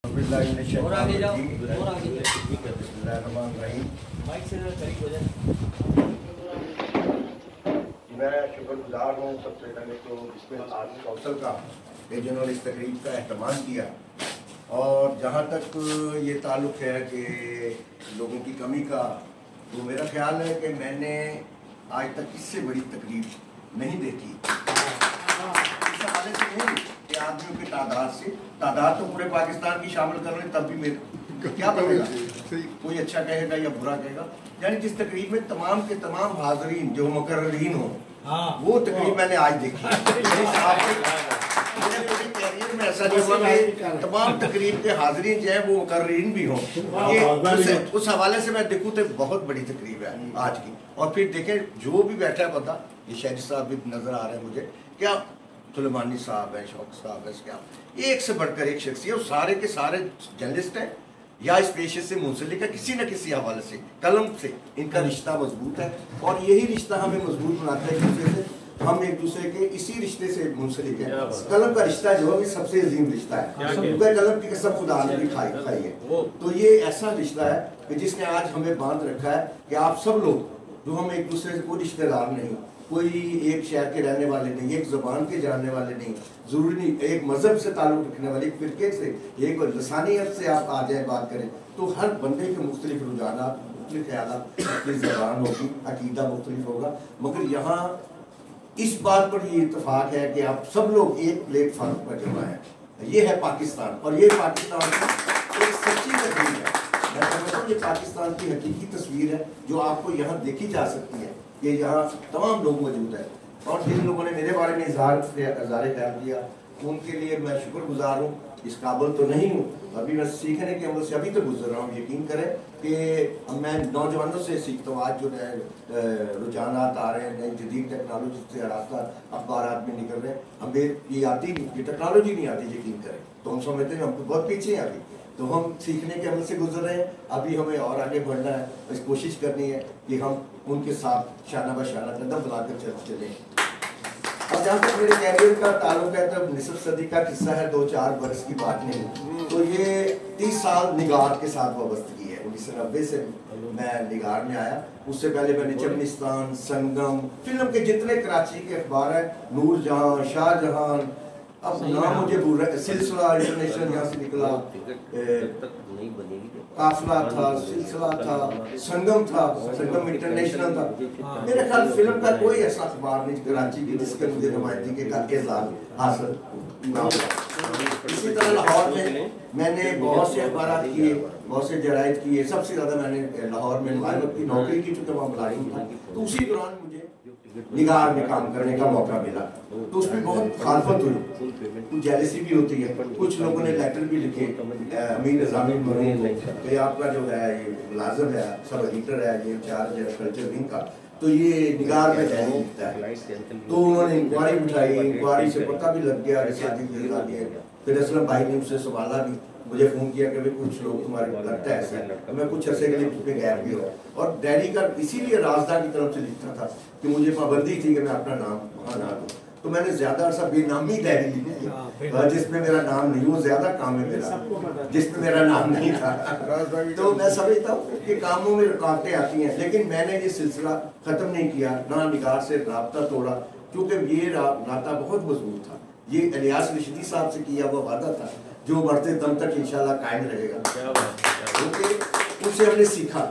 और आगे जाओ, और आगे माइक से करीब हो जाए। मैं शुक्रगुजार हूँ सबसे पहले तो इसमें आर्मी काउंसिल का जिन्होंने इस तकरीब का एहतमाम किया। और जहाँ तक ये ताल्लुक़ है कि लोगों की कमी का, तो मेरा ख्याल है कि मैंने आज तक इससे बड़ी तकरीब नहीं देखी। इस हवाले से नहीं कि आदमियों की तादाद तो पूरे पाकिस्तान की शामिल कर लें, तब भी मेरे क्या बनेगा, कोई अच्छा कहेगा या बुरा कहेगा। यानी जिस तकरीब में तमाम के तमाम हाज़रीन जो मुकर्ररीन हो, वो तकरीब मैंने आज देखी। मेरे पूरे कैरियर में ऐसा नहीं हुआ कि तमाम तकरीब के हाज़रीन जो है वो मुकर्ररीन भी हों। ये उस हवाले से मैं देखूँ तो बहुत बड़ी तकरीब है आज की। और फिर देखें जो भी बैठा है बंदा, ये शहरी साहब भी नज़र आ रहे हैं मुझे, क्या सुलेमानी साहब हैं, शौक साहब है, क्या एक से बढ़कर एक शख्सियत, और सारे के सारे जर्नलिस्ट हैं या इस पेशे से मुंसलिक है किसी न किसी हवाले से, कलम से इनका रिश्ता मजबूत है। और यही रिश्ता हमें मजबूत बनाता है एक दूसरे से। हम एक दूसरे के इसी रिश्ते से मुंसलिक है। कलम का रिश्ता जो है सबसे अजीम रिश्ता है। कलम की कसम खुदा ने भी खाई है। तो ये ऐसा रिश्ता है कि जिसने आज हमें बांध रखा है कि आप सब लोग जो हम एक दूसरे से कोई रिश्तेदार नहीं, कोई एक शहर के रहने वाले नहीं, एक ज़बान के जानने वाले नहीं, ज़रूरी नहीं एक मज़हब से ताल्लुक़ रखने वाले, एक फ़िरके से, एक लसानियत से आप आ जाए बात करें, तो हर बंदे के मुख्तलिफ रुझानात, मुख्तलिफ ख़यालात, मुख्तलिफ ज़बान होगी, अक़ीदा मुख्तलिफ होगा। मगर यहाँ इस बात पर ये इत्तफ़ाक़ है कि आप सब लोग एक प्लेटफार्म पर जमा हैं। ये है पाकिस्तान, और ये पाकिस्तान की एक सच्ची तस्वीर है। मैं समझता हूँ ये पाकिस्तान की हकीकी तस्वीर है जो आपको यहाँ देखी जा सकती है। ये यहाँ तमाम लोग मौजूद हैं, और जिन लोगों ने मेरे बारे में इज़हार ख्याल किया उनके लिए मैं शुक्रगुजार हूँ। इस काबिल तो नहीं हूँ, अभी मैं सीखने के अमल से अभी तो गुजर रहा हूँ। यकीन करें कि मैं नौजवानों से सीखता हूँ। आज जो रुझानात आ रहे हैं, नई जदीद टेक्नोलॉजी से रास्ता अखबार में निकल रहे हैं, हमें ये आती नहीं, ये टेक्नोलॉजी नहीं आती। यकीन करें तो हम समझते हैं हम बहुत पीछे हैं अभी, तो हम सीखने के अमल से गुजर रहे हैं। अभी हमें और आगे बढ़ना है, इस कोशिश करनी है कि हम उनके साथ शाना बशाना कदम बनाकर चलें। अब जहाँ तक मेरे कैरियर का ताल्लुक है, तब निसफ सदी का किस्सा है, 2-4 बरस की बात नहीं। तो ये 30 साल निगार के साथ वाबस्तगी है। 1990 से मैं निगार में आया। उससे पहले मैंने चमनिस्तान, संगम, फिल्म के जितने कराची के अखबार हैं, नूर जहां, शाहजहां, अब नाम मुझे भूल रहा है, सिलसिला इंटरनेशनल यहाँ से निकला, काफिला था, सिलसिला था, संगम था, संगम इंटरनेशनल था। मेरे ख्याल फिल्म का कोई ऐसा अखबार नहीं कराची की जिसके मुझे नुमाइंदगी का एजाज़ हासिल ना हुआ। इसी तरह लाहौर में मैंने बहुत से अखबार किए, बहुत से जराइद किए। सबसे ज़्यादा मैंने लाहौर में नुमाइंदगी की नौकरी की, चूँकि वहाँ मुलाजिम था, तो उसी दौरान मुझे निगार में काम करने का मौका मिला। तो उसमें बहुत मुखालफत हुई, कुछ जेलसी भी होती है। कुछ लोगों ने लेटर भी लिखे, अमीर निज़ामी कि आपका जो है ये मुलाजिम है, सब एडिटर है, ये इंचार्ज है कल्चर विंग का, तो ये निगार में डायरी लिखता है। तो उन्होंने इंक्वायरी बिठाई, इंक्वायरी से पता भी लग गया कि फिर असलम भाई ने मुझसे सवाला भी, मुझे फ़ोन किया कि भाई कुछ लोग तुम्हारे लगता है ऐसा। मैं कुछ अर्से के लिए उसमें गैप भी हो, और डायरी का इसीलिए राजदार की तरफ से लिखता था कि मुझे पाबंदी थी कि मैं अपना नाम वहाँ ना दूँ। तो मैंने ज़्यादा अर्सा बेनामी डायरी लिखी जिसमें मेरा नाम नहीं, वो ज़्यादा काम है मेरा जिसमें मेरा नाम नहीं था। तो मैं समझता हूँ कि कामों में रुकावटें आती हैं, लेकिन मैंने ये सिलसिला ख़त्म नहीं किया, ना निगार से राब्ता तोड़ा, क्योंकि ये नाता बहुत मजबूत था। ये इलियास रशीदी साहब से किया हुआ वादा था जो बढ़ते दम तक इंशाल्लाह कायम रहेगा, क्योंकि उनसे हमने सीखा।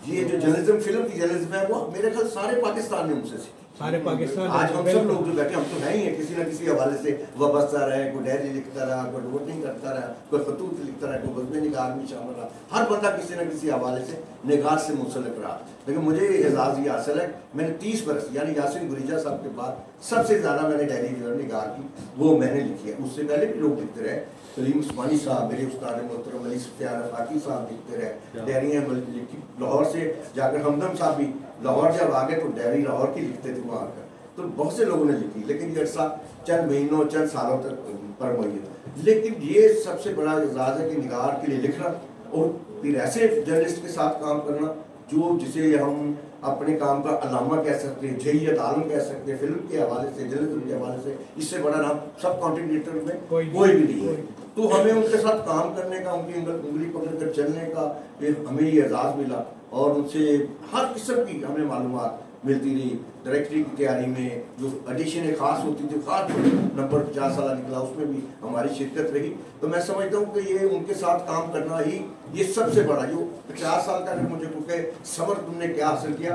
ये जो जर्नलिज्म, फिल्म की जर्नलिज्म है, वो मेरे ख्याल सारे पाकिस्तान ने उनसे सीखी। सारे पाकिस्तान आज हम सब लोग जो बैठे, हम तो है ही है, किसी न किसी हवाले से वाबस्ता रहे। कोई डायरी लिखता रहा, कोई रिपोर्टिंग करता रहा, कोई खतूत लिखता रहा, कोई बज़्म निगार में शामिल रहा। हर बंदा किसी न किसी हवाले से निगार से मुंसलिक रहा। लेकिन मुझे एजाज़ ये हासिल है, मैंने 30 बरस यानी यासिन गुरीजा साहब के बाद सबसे ज़्यादा मैंने डायरी जो निगार की वो मैंने लिखी है। उससे पहले भी लोग लिखते रहे, सलीम उस्मानी साहब, मेरे उस्ताद मोहतरम अली सुफ़ियान फाकी साहब लिखते रहे, डायरियाँ लिखी। लाहौर से जाकर हमदम साहब भी लाहौर जब आ गए तो डायरी लाहौर की लिखते थे वहाँ आकर। तो बहुत से लोगों ने लिखी, लेकिन ये अर्सा चंद महीनों, चंद सालों तक पर मुहैया। लेकिन ये सबसे बड़ा एजाज़ है कि निगार के लिए लिखना, और फिर ऐसे जर्नलिस्ट के साथ काम करना जो जिसे हम अपने काम का अलामा कह सकते हैं, जहीयत आलम कह सकते हैं, फिल्म के हवाले से, जर्नलिज्म के हवाले से, इससे बड़ा नाम सब कॉन्टिनेंटल में कोई भी नहीं है। तो हमें उनके साथ काम करने का, उनकी उंगली पकड़ कर चलने का हमें ये एजाज़ मिला और उनसे हर किस्म की हमें मालूमात मिलती रही। डायरेक्टरी की तैयारी में जो एडिशन खास होती थी, खास नंबर 50 साल निकला, उसमें भी हमारी शिरकत रही। तो मैं समझता हूँ कि ये उनके साथ काम करना ही ये सबसे बड़ा, जो 50 साल का मुझे क्योंकि सबर तुमने क्या हासिल किया।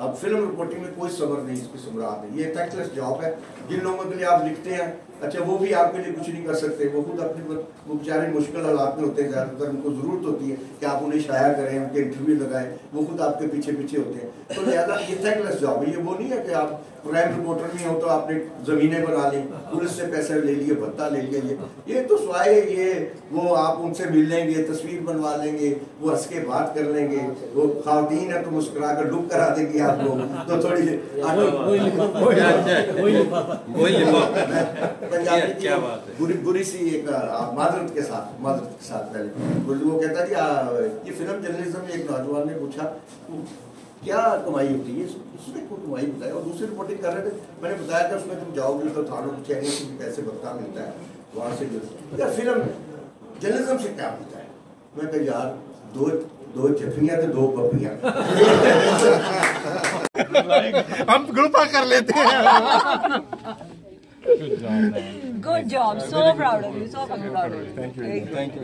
अब फिल्म रिपोर्टिंग में कोई सबर नहीं, इसकी समरात है, ये थैंकलेस जॉब है। जिन लोगों के लिए आप लिखते हैं, अच्छा वो भी आपके लिए कुछ नहीं कर सकते, वो खुद अपने वो बेचारे मुश्किल हालात में होते हैं, ज़्यादातर उनको ज़रूरत होती है कि आप उन्हें शाया करें, उनके इंटरव्यू लगाएं, वो खुद आपके पीछे पीछे होते हैं। तो लिहाजा ये थैंकलेस जॉब है। ये वो नहीं है कि आप क्राइम रिपोर्टर नहीं हो तो आपने ज़मीनें बना ली, पुलिस से पैसे ले लिए, भत्ता ले लिया, ये तो स्वाय ये वो आप उनसे मिल लेंगे, तस्वीर बनवा लेंगे, वो हंस के बात कर लेंगे, वो खातीन है तो मुस्कुरा कर लुक करा देंगी आपको, तो थोड़ी पंजाबी की बुरी सी एक मादरत के साथ पहले वो कहता जी ये फिल्म जर्नलिज्म में एक नौजवान ने पूछा क्या कमाई होती है, उसने कोई कमाई बताया और दूसरी रिपोर्टिंग कर रहे थे, मैंने बताया कि उसमें तुम जाओगे तो थानों को चेहरे से पैसे भत्ता मिलता है, वहाँ से या फिल्म जर्नलिज्म से क्या मिलता है। मैं कहा यार दो जफियाँ तो दो पपियाँ हम ग्रुपा कर लेते हैं। Good job. So proud of you. So fucking proud of you. Thank you.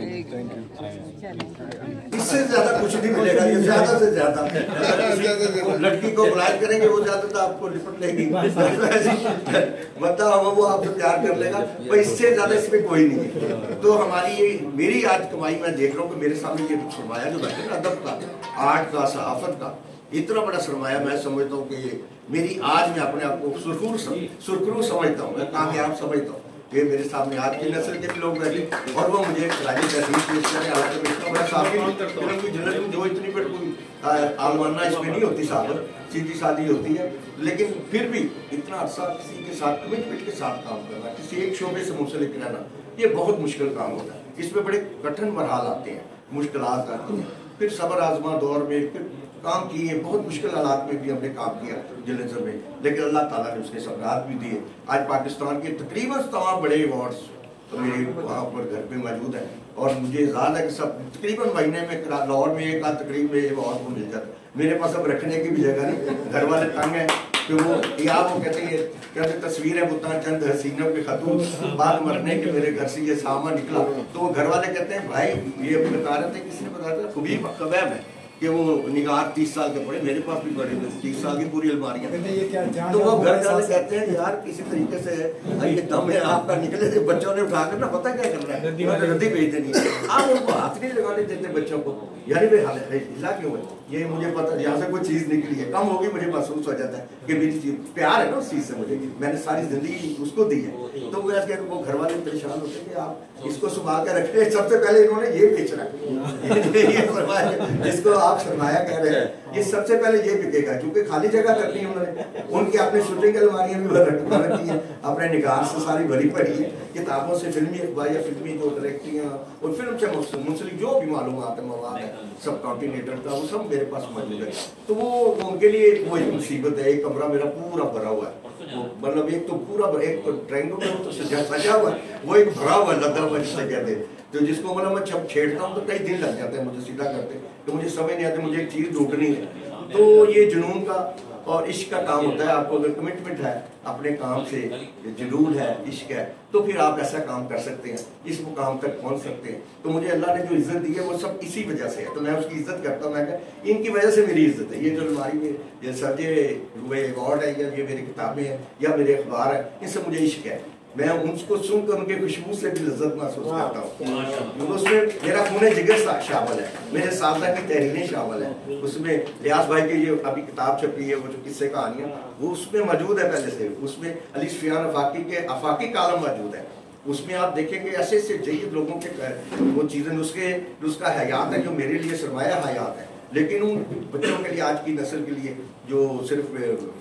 इससे ज्यादा कुछ नहीं मिलेगा, ये ज्यादा से ज्यादा लड़की को बुलाया करेंगे, वो ज्यादा तो आपको लिपट लेगी, मतलब वो आपसे प्यार कर लेगा, पर इससे ज्यादा इसमें कोई नहीं है। तो हमारी ये मेरी आज कमाई मैं देख रहा हूँ कि मेरे सामने ये सरमाया जो बैठे ना, अदब का, आर्ट का, सहाफत का, इतना बड़ा सरमाया मैं समझता हूँ कि मेरी आज मैं अपने आप को सुरखरू समझता हूँ, मैं कामयाब समझता हूँ कि मेरे सामने आज की नस्ल के भी लोग बैठे और वो मुझे राजी तहसील पेश करें। हालांकि मैं इतना बड़ा साफी फिल्म की जन्नत जो इतनी बड़ी कोई आलमाना इसमें नहीं होती, साहब सीधी सादी होती है, लेकिन फिर भी इतना अर्सा किसी के साथ कमिटमेंट के साथ काम करना, किसी एक शोबे से मुंसलिक रहना, ये बहुत मुश्किल काम होता है। इसमें बड़े कठिन मरहल आते हैं, मुश्किलात आती हैं, फिर सबर आजमा दौर में फिर काम किए, बहुत मुश्किल हालात में भी हमने काम किया जर्नलिज्म में, लेकिन अल्लाह ताला ने उसके सवारात भी दिए। आज पाकिस्तान के तकरीबन तमाम बड़े अवार्ड्स तो मेरे वहाँ पर घर पे मौजूद हैं और मुझे याद है कि सब तकरीबन महीने में लाहौर में एक आध तकरीब में अवार्ड को मिल जाता है। मेरे पास अब रखने की भी जगह नहीं, घर वाले तंग हैं कि वो या वो कहते तस्वीरें बुता चंद हसीनों के खतूत, बाद मरने के मेरे घर से ये सामान निकला, तो वो घर वाले कहते हैं भाई ये बता रहे थे, किसी ने बताया था खुबीब कवैब है कि वो निगार 30 साल के पड़े, मेरे पास भी पड़े 30 साल की पूरी अलमारियां, तो वो घर वाले कहते हैं यार किसी तरीके से ये दम है आपका निकले थे, बच्चों ने उठाकर ना पता क्या कर रहा है, रद्दी भेज देनी है, आप उनको हाथ नहीं लगाने देते बच्चों को, यानी भाई हाल हिला क्यों है, ये मुझे पता यहाँ से कोई चीज़ निकली है, कम होगी, मुझे महसूस हो जाता है कि मेरी चीज़ प्यार है ना उस चीज़ से, मुझे मैंने सारी जिंदगी उसको दी है, तो वो घर वाले परेशान होते हैं कि आप इसको संभाल कर रखे, सबसे पहले इन्होंने ये बेचना जिसको आप सरमाया कह रहे हैं, ये सबसे पहले ये बिकेगा, क्योंकि खाली जगह करनी है उन्होंने, उनकी अपनी शूटिंग अलमारियां भी रखी है, अपने निगाह से सारी भरी पड़ी है, किताबों से फिल्मी अखबार या फिल्मी जो डायरेक्टरियाँ और फिल्म से मुंसलिक जो भी मालूमात है, मवाद है, सब कॉन्टिनेंटल का वो सब मेरे पास मौजूद है। तो वो उनके लिए वो एक मुसीबत है। एक कमरा मेरा पूरा भरा हुआ है, मतलब एक तो पूरा एक तो ट्रेंगो में तो सजा हुआ है, वो एक भरा हुआ लदा हुआ जिसे कहते हैं, तो जिसको मतलब मैं जब छेड़ता हूँ तो कई दिन लग जाते हैं मुझे सीधा करते, तो मुझे समझ नहीं आती, मुझे एक चीज़ ढूंढनी है। तो ये जुनून का और इश्क का काम होता है। आपको अगर कमिटमेंट है अपने काम से, जुनून है, इश्क है, तो फिर आप ऐसा काम कर सकते हैं, इस मुकाम तक पहुंच सकते हैं। तो मुझे अल्लाह ने जो इज्जत दी है वो सब इसी वजह से है, तो मैं उसकी इज्जत करता हूँ। मैं इनकी वजह से मेरी इज्जत है। ये जो अलमारी में ये सजे हुए अवार्ड है, या ये मेरी किताबें हैं, या मेरे अखबार है, इनसे मुझे इश्क है। मैं उनको सुनकर उनके खुशबू से भी लज्जत महसूस करता हूँ। उसमें मेरा खून जिगर शामिल है, मेरे सादा की तहरीरें शामिल हैं, उसमें रियाज भाई की ये अभी किताब छपी है, वो जो किस्से कहानियाँ, वो उसमें मौजूद है पहले से। उसमें अली सुफियान अफाकी के अफाकी कालम मौजूद है। उसमें आप देखेंगे ऐसे ऐसे जय्यद लोगों के वो चीज़ें उसका हयात है जो मेरे लिए सरमाया हयात है। लेकिन उन बच्चों के लिए, आज की नस्ल के लिए जो सिर्फ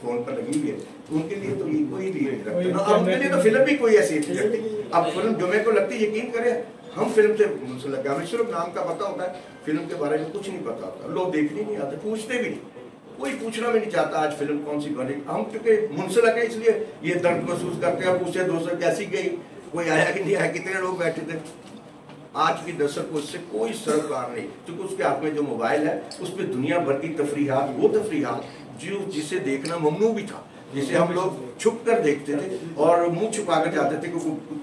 फोन पर लगी हुई है, उनके लिए तो ये कोई नहीं रखता। अब उनके लिए तो फिल्म भी कोई ऐसी नहीं लगती। अब फिल्म जो मेरे को लगती है, यकीन करें, हम फिल्म से मुंसलिक, हमें सिर्फ नाम का पता होता है, फिल्म के बारे में कुछ नहीं पता होता, लोग देखने नहीं आते, पूछते भी नहीं, कोई पूछना भी नहीं चाहता आज फिल्म कौन सी बनी। हम क्योंकि मुंसलिक है इसलिए ये दर्द महसूस करते हैं, पूछे दोस्तों कैसी गई, कोई आया कि नहीं आया, कितने लोग बैठे थे। आज की नस्ल को इससे कोई सरोकार नहीं, क्योंकि उसके हाथ में जो मोबाइल है उस पर दुनिया भर की तफरीहात, वो तफरीहात जो जिसे देखना ममनू भी था, जिसे हम लोग छुप कर देखते थे और मुंह छुपा कर जाते थे, क्योंकि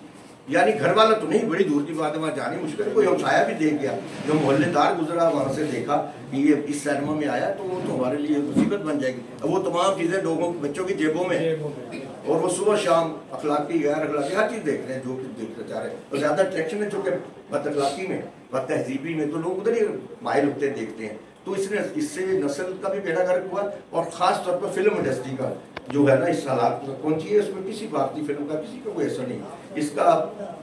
यानी घर वाला तो नहीं, बड़ी दूर की बात है, वहाँ जानी मुश्किल है, कोई हमसाया भी देख गया, जो मोहल्लेदार गुजरा वहाँ से देखा कि ये इस सिनेमा में आया तो वो तो हमारे लिए मुसीबत बन जाएगी। अब वो तमाम चीज़ें लोगों बच्चों की जेबों में, और वो सुबह शाम अखलाकी गैर अखलाकी हर चीज़ देख रहे हैं, जो कुछ देखना चाह रहे हैं, और ज़्यादा अट्रैक्शन है चूँकि बद अखलाकी में, बद तहजीबी में, तो लोग उधर ही माहिर होते देखते हैं। तो इससे नस्ल का भी बेड़ा गर्क हुआ, और ख़ास तौर पर फिल्म इंडस्ट्री का जो है ना इस हालात में पहुंची है, उसमें किसी भारतीय फिल्म का किसी का कोई असर नहीं। इसका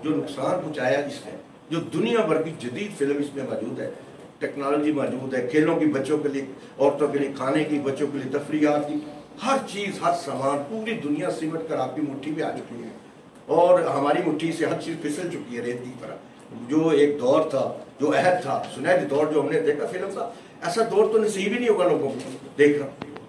जो नुकसान पहुंचाया इसने, जो दुनिया भर की जदीद फिल्म इसमें मौजूद है, टेक्नोलॉजी मौजूद है, खेलों की बच्चों के लिए, औरतों के लिए, खाने की, बच्चों के लिए तफरीहात की, हर चीज़, हर सामान, पूरी दुनिया सिमट कर आपकी मुट्ठी में आ चुकी है, और हमारी मुट्ठी से हर चीज़ फिसल चुकी है रेत की तरह। जो एक दौर था, जो अहद था, सुनहरी दौर जो हमने देखा फिल्म का, ऐसा दौर तो नसीब ही नहीं होगा लोगों को देखना।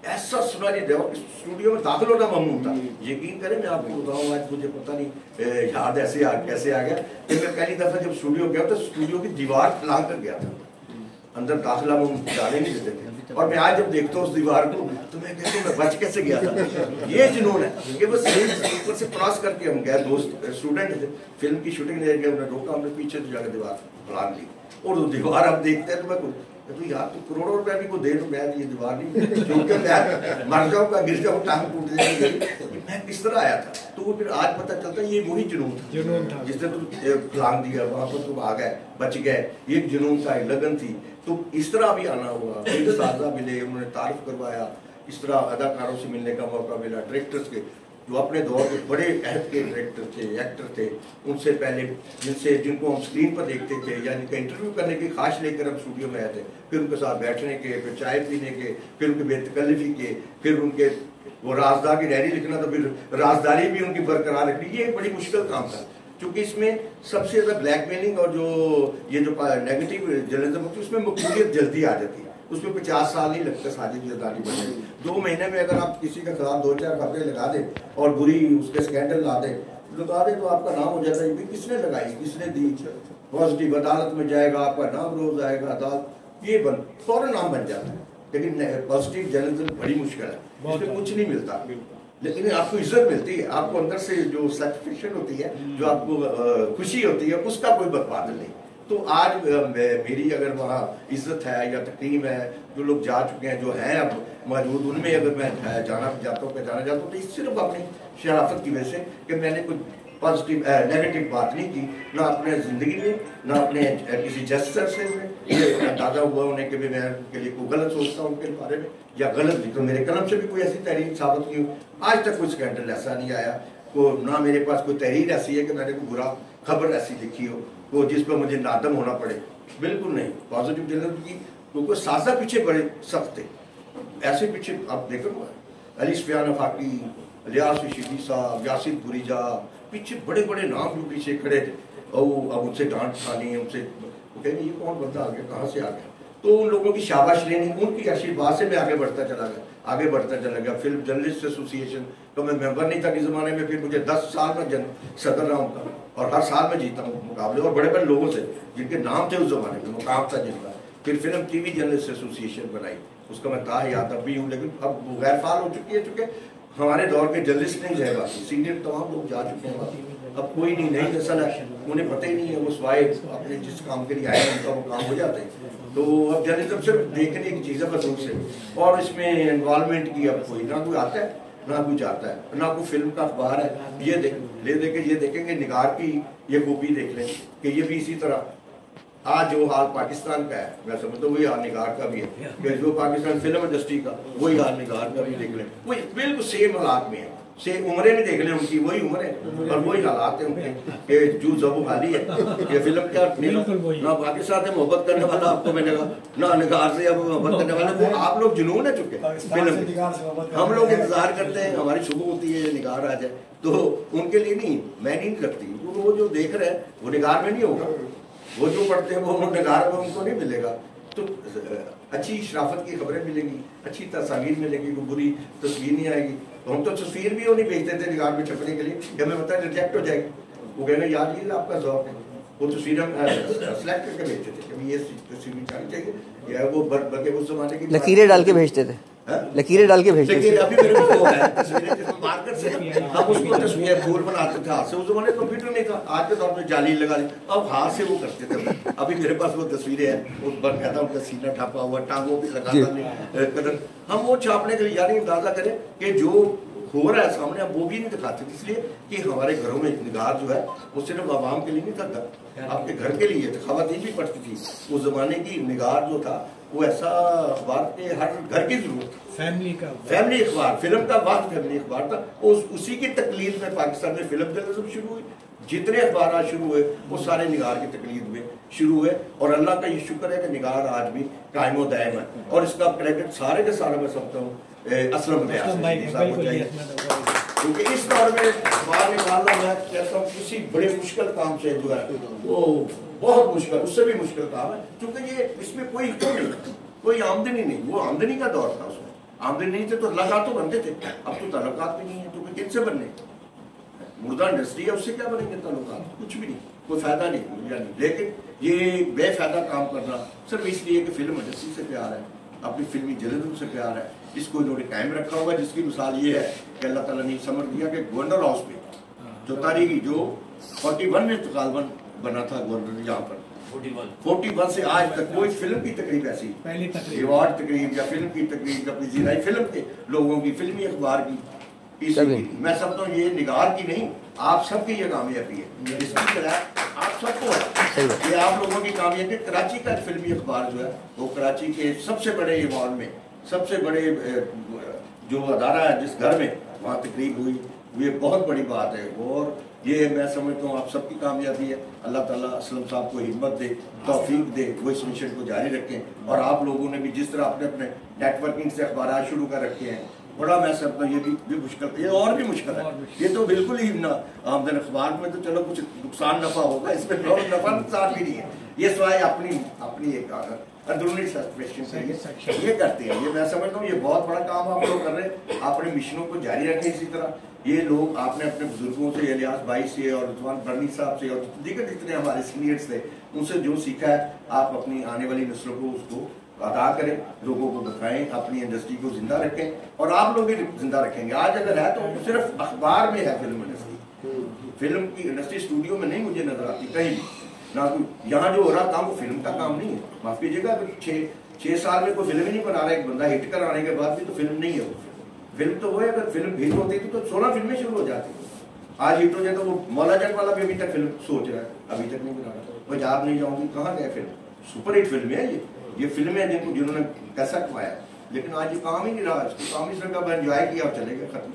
ऐसा सुनहरी दौर, स्टूडियो में दाखिल होना ममनून था। यकीन करें, मैं आपको बताऊँ, आज मुझे पता नहीं याद ऐसे कैसे आ गया कि मैं पहली दफ़ा जब स्टूडियो गया तो स्टूडियो की दीवार फैला कर गया था, अंदर दाखिला में जाने नहीं देते थे, और मैं आज जब देखता हूँ उस दीवार को तो मैं कहता हूँ मैं बच कैसे गया था। ये जुनून है कि बस ऊपर से क्रॉस करके हम गए, दोस्त स्टूडेंट थे, फिल्म की शूटिंग ले गए, उन्हें रोका, हमने पीछे तो जाकर दीवार फैला ली, और वो दीवार अब देखते हैं तो मैं तो यार तो करोड़ों रुपए भी को दे तो मैं ये दीवार नहीं, क्योंकि मैं मर जाऊंगा, गिर जाऊँ, टांग टूट जाएगी, मैं किस तरह आया था। तो वो फिर आज पता चलता है ये वही जुनून था जिसने तुम फलांग दिया, वहाँ पर तुम आ गए, बच गए, ये जुनून था, लगन थी। तो इस तरह भी आना हुआ, फिर साजा मिले, उन्होंने तारीफ करवाया, इस तरह अदाकारों से मिलने का मौका मिला, डायरेक्टर्स के जो अपने दौर के बड़े अहद के डायरेक्टर थे, एक्टर थे, उनसे पहले जिनको हम स्क्रीन पर देखते थे या इनका इंटरव्यू करने की ख्वाहिश लेकर हम स्टूडियो में आए थे, फिर उनके साथ बैठने के, फिर चाय पीने के, फिर उनके बेतकल्लफी के, फिर उनके वो राजदार की डायरी लिखना, तो फिर राजदारी भी उनकी बरकरार रखनी, ये एक बड़ी मुश्किल काम था, क्योंकि इसमें सबसे ज़्यादा ब्लैकमेलिंग और जो ये जो नेगेटिव जर्नलिज्म होती है उसमें मकबूलियत जल्दी आ जाती है, उसमें 50 साल नहीं लगता साजिश जरदारी बनने। 2 महीने में अगर आप किसी के खिलाफ 2-4 खबरें लगा दें और बुरी उसके स्कैंडल लगा दें तो आपका नाम हो जाता है, किसने लगाई, किसने दी, पॉजिटिव अदालत में जाएगा, आपका नाम रोज आएगा, अदालत ये फौरन नाम बन जाता है। लेकिन पॉजिटिव जर्नलिज्म बड़ी मुश्किल है, इसमें कुछ नहीं मिलता, लेकिन आपको इज्जत मिलती है, आपको अंदर से जो सेटिस्फेक्शन होती है, जो आपको खुशी होती है, उसका कोई बदबादल नहीं। तो आज मेरी अगर वहाँ इज्जत है या तकरीम है, जो लोग जा चुके हैं, जो हैं अब मौजूद, उनमें अगर मैं जाना जाता हूँ, पहचाना जाता हूँ, तो सिर्फ अपनी शराफत की वजह से कि मैंने कुछ पॉजिटिव नेगेटिव बात नहीं की, ना अपने ज़िंदगी में, ना अपने किसी जस्टर से ये अंदाज़ा हुआ उन्हें कि मैं उनके लिए कोई गलत सोचता हूँ उनके बारे में, या गलत लिखता हूँ, मेरे कलम से भी कोई ऐसी तहरीर साबित की हो, आज तक कोई स्कैंडल ऐसा नहीं आया, को ना मेरे पास कोई तहरीर ऐसी है कि मैंने कोई बुरा खबर ऐसी लिखी हो वो जिस पर मुझे नादम होना पड़े, बिल्कुल नहीं। पॉजिटिव जर्नलिज्म की क्योंकि साजा पीछे बड़े सख्त थे, ऐसे पीछे आप देखो अली सफियान अफाकी, लियास शिबी साहब, यासिर बुरीजा, पीछे बड़े बड़े नाम जो पीछे खड़े थे, और अब उनसे डांट खानी, उनसे कहेंगे ये कौन बंदा आ गया, कहाँ से आ गया, तो उन लोगों की शाबाश लेनी, उनकी आशीर्वाद से मैं आगे बढ़ता चला गया। फिल्म जर्नलिस्ट एसोसिएशन तो मैं मेंबर नहीं था किस ज़माने में, फिर मुझे 10 साल में सदर रहा हूँ और हर साल में जीता हूँ मुकाबले, और बड़े बड़े लोगों से जिनके नाम थे उस ज़माने में, मुकाम था जिनका। फिर फिल्म टीवी जर्नलिस्ट एसोसिएशन बनाई, उसका मैं था याद अब भी हूँ, लेकिन अब वो गैर फाल हो चुकी है, चूँकि हमारे दौर के जर्नलिस्ट नहीं है, बाकी सीनियर तमाम लोग जा चुके हैं, अब कोई नहीं, नई नस्ल है, उन्हें पता ही नहीं है, वो स्वाय अपने जिस काम के लिए आए हैं उनका वो काम हो जाते हैं। तो अब जर्नलिज्म सिर्फ देखने की चीज़ है बस उससे, और इसमें इन्वॉल्वमेंट की अब कोई ना कोई आता है ना कुछ आता है, ना कोई फिल्म का अखबार है, ये ये देखेंगे निगार की ये कॉपी देख लें कि ये भी इसी तरह आज जो हाल पाकिस्तान का है, मैं समझता हूँ वही हाल निगार का भी है, कि जो पाकिस्तान फिल्म इंडस्ट्री का वही हाल निगार का भी देख लें, वही बिल्कुल सेम हालात में है, सेम उम्रें भी देख लें उनकी, वही उम्र है और वही हालात है उनके, कि जू जबू खाली है। ये फिल्म क्या ना पाकिस्तान से मोहब्बत करने वाला आपको मिलेगा, ना निगार से अब मोहब्बत करने वाला, वो आप लोग जुनून है चुके फिल्म, हम लोग इंतजार करते हैं हमारी सुबह होती है निगार आ जाए, तो उनके लिए नहीं, मैं नहीं लगती, वो जो देख रहे हैं वो निगार में नहीं होगा, وہ جو پڑھتے ہیں وہ نگار میں ان کو نہیں ملے گا. تو اچھی شرافت کی خبریں ملیں گی, اچھی تصاویر ملے گی, کوئی بری تصویر نہیں آئے گی. تو ہم تو تصویر بھی وہ نہیں بھیجتے تھے نگار میں چھپنے کے لیے کہ ہمیں پتہ ہے ریجیکٹ ہو جائے گی. وہ کہنا یاد لیجیے آپ کا ذوق ہے, وہ تصویر ہم سلیکٹ کر کے بھیجتے تھے کہ یہ تصویر چاہیے چاہیے, یا وہ بلکہ اس زمانے کی لکیریں ڈال کے بھیجتے تھے, لکیریں ڈال کے بھیجتے تھے. ابھی میرے کو ہے تصویریں جس میں مارکر سے ہم اس کو تصویر پھول بناتے تھے ہاتھ سے. اس زمانے کمپیوٹر نہیں تھا, آج کے دور میں جالی لگا لی, اب ہاتھ سے وہ کرتے تھے. ابھی میرے پاس وہ تصویریں ہیں, اس پر کہتا ان کا سینہ ٹھاپا ہوا, ٹانگوں پہ لگاتا نہیں قدر. ہم وہ چھاپنے کے لیے یعنی اندازہ کریں کہ جو ہو رہا ہے سامنے اب وہ بھی نہیں دکھاتے, اس لیے کہ ہمارے گھروں میں نگار جو ہے وہ صرف عوام کے لیے نہیں تھا, آپ کے گھر کے لیے تھا. خواتین بھی پڑھتی تھی. اس زمانے کی نگار جو تھا وہ ایسا اخبار کے ہر گھر کی ضرورت تھی. فیملی اخبار, فلم کا واحد فیملی اخبار تھا. اسی کی تقلید میں پاکستان میں فلم جرنلزم شروع ہوئی. جتنے اخبارات شروع ہوئے وہ سارے نگار کی تقلید میں شروع ہوئے, اور اللہ کا یہ شکر ہے کہ نگار آج بھی قائم و دائم ہے. اور اس کا کریڈٹ سارے کے سارے میں سمجھتا ہوں اسلم صاحب کو چاہیے, کیونکہ اس دور میں اخبار نکالنا میں کہتا ہوں کسی بڑے مشکل کام سے جو ہے وہ بہت مشکل, اس سے بھی مشکل کام ہے, کیونکہ یہ اس میں کوئی کوئی آمدنی نہیں. وہ آمدنی کا دور تھا, اس میں آمدنی نہیں تھے تو تعلقات تو بنتے تھے. اب تو تعلقات بھی نہیں ہے, تو کن سے بننے؟ مردہ انڈسٹری ہے, اس سے کیا بنیں گے تعلقات؟ کچھ بھی نہیں, کوئی فائدہ نہیں. لیکن یہ بے فائدہ کام کرنا صرف اس لیے کہ فلم انڈسٹری سے پیار ہے, اپنی فلمی جلد سے پیار ہے, اس کو انہوں نے قائم رکھا ہوگا. جس کی مثال یہ ہے کہ اللہ تعالیٰ نے سمجھ دیا کہ گورنر ہاؤس میں جو تاریخی جو 41 میں غالباً بنا تھا گورنر, یہاں پر 41 سے آج تک کوئی فلم کی تقریب ایسی ایوارڈ تقریب یا فلم کی تقریب اپنی زیرائی فلم کے لوگوں کی فلمی اخبار کی میں سمجھتا ہوں یہ نگار کی نہیں, آپ سب کی یہ کامیابی ہے. اس کی خلاف آپ سب کو ہے, یہ آپ لوگوں کی کامیابی. کراچی کا فلمی اخبار جو ہے وہ کراچی کے سب سے بڑے ایوارڈ میں سب سے بڑے جو ادارہ ہے جس گھر میں وہاں تقریب ہوئی, یہ بہت بڑی بات ہے. اور یہ میں سمجھتا ہوں آپ سب کی کامیابی ہے. اللہ تعالیٰ اسلم صاحب کو ہمت دے, توفیق دے, وہ اس مشن کو جاری رکھیں. اور آپ لوگوں نے بھی جس طرح اپنے اپنے نیٹ ورکنگ سے اخبارات شروع کر رکھے ہیں, بڑا میں سمجھتا ہوں یہ بھی مشکل, یہ اور بھی مشکل ہے. یہ تو بالکل ہی آمدن اخبار میں تو چلو کچھ نقصان نفع ہوگا, اس میں نفع نقصان بھی نہیں ہے. یہ سوائے اپنی ایک اندرونی سیٹسفیکشن یہ کرتے ہیں. یہ میں سمجھتا ہوں یہ بہت بڑا کام آپ لوگ کر رہے ہیں. اپنے مشنوں کو جاری رکھیں. اسی طرح یہ لوگ آپ نے اپنے بزرگوں سے, الیاس بھائی سے اور رضوان برنی صاحب سے اور دیگر جتنے ہمارے سینئرز تھے ان سے جو سیکھا ہے آپ اپنی آنے والی نسلوں کو اس کو ادا کریں, لوگوں کو بتائیں, اپنی انڈسٹری کو زندہ رکھیں. اور آپ لوگ بھی زندہ رکھیں گے. آج اگر ہے تو صرف اخبار میں ہے فلم انڈسٹری, فلم کی انڈسٹری اسٹوڈیو میں نہیں مجھے نظر آتی کہیں بھی. نہ یہاں جو ہو رہا کام وہ فلم کا کام نہیں ہے. معاف کیجیے گا, اگر 6 سال میں کوئی فلم ہی نہیں بنا رہا, ایک بندہ ہٹ کر آنے کے بعد بھی تو فلم نہیں ہے. وہ فلم تو وہ ہے, اگر فلم ہٹ ہوتی تھی تو 16 فلمیں شروع ہو جاتی. آج ہٹ ہو جائے تو وہ مولا جٹ والا بھی ابھی تک فلم سوچ رہا ہے, ابھی تک نہیں بنا رہا. پنجاب نہیں جاؤں گی, کہاں گئے فلم؟ سپر ہٹ فلم ہے یہ فلمیں جنہوں نے پیسہ کمایا, لیکن آج یہ کام ہی نہیں رہا. اس کو کام اس طرح کا انجوائے کیا اور چلے گئے, ختم.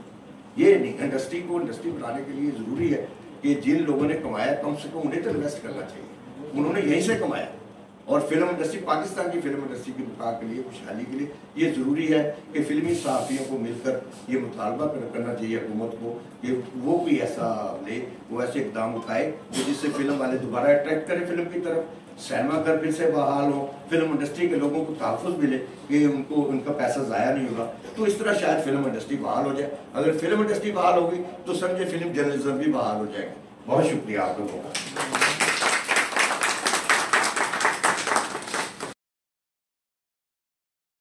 یہ نہیں, انڈسٹری کو انڈسٹری بنانے کے لیے ضروری ہے کہ جن لوگوں نے کمایا کم سے کم انہیں تو انویسٹ کرنا چاہیے. انہوں نے یہیں سے کمایا. اور فلم انڈسٹری, پاکستان کی فلم انڈسٹری کی بقا کے لیے, خوشحالی کے لیے یہ ضروری ہے کہ فلمی صحافیوں کو مل کر یہ مطالبہ کرنا چاہیے حکومت کو کہ وہ کوئی ایسا لے, وہ ایسے اقدام اٹھائے جس سے فلم والے دوبارہ اٹریکٹ کریں فلم کی طرف, سینما گھر پھر سے بحال ہو, فلم انڈسٹری کے لوگوں کو تحفظ ملے کہ ان کا پیسہ ضائع نہیں ہوگا. تو اس طرح شاید فلم انڈسٹری بحال ہو جائے. اگر فلم انڈسٹری بحال ہوگی تو سمجھے فلم جرنلزم بھی بحال ہو جائے گا. بہت شکریہ آپ لوگوں کا.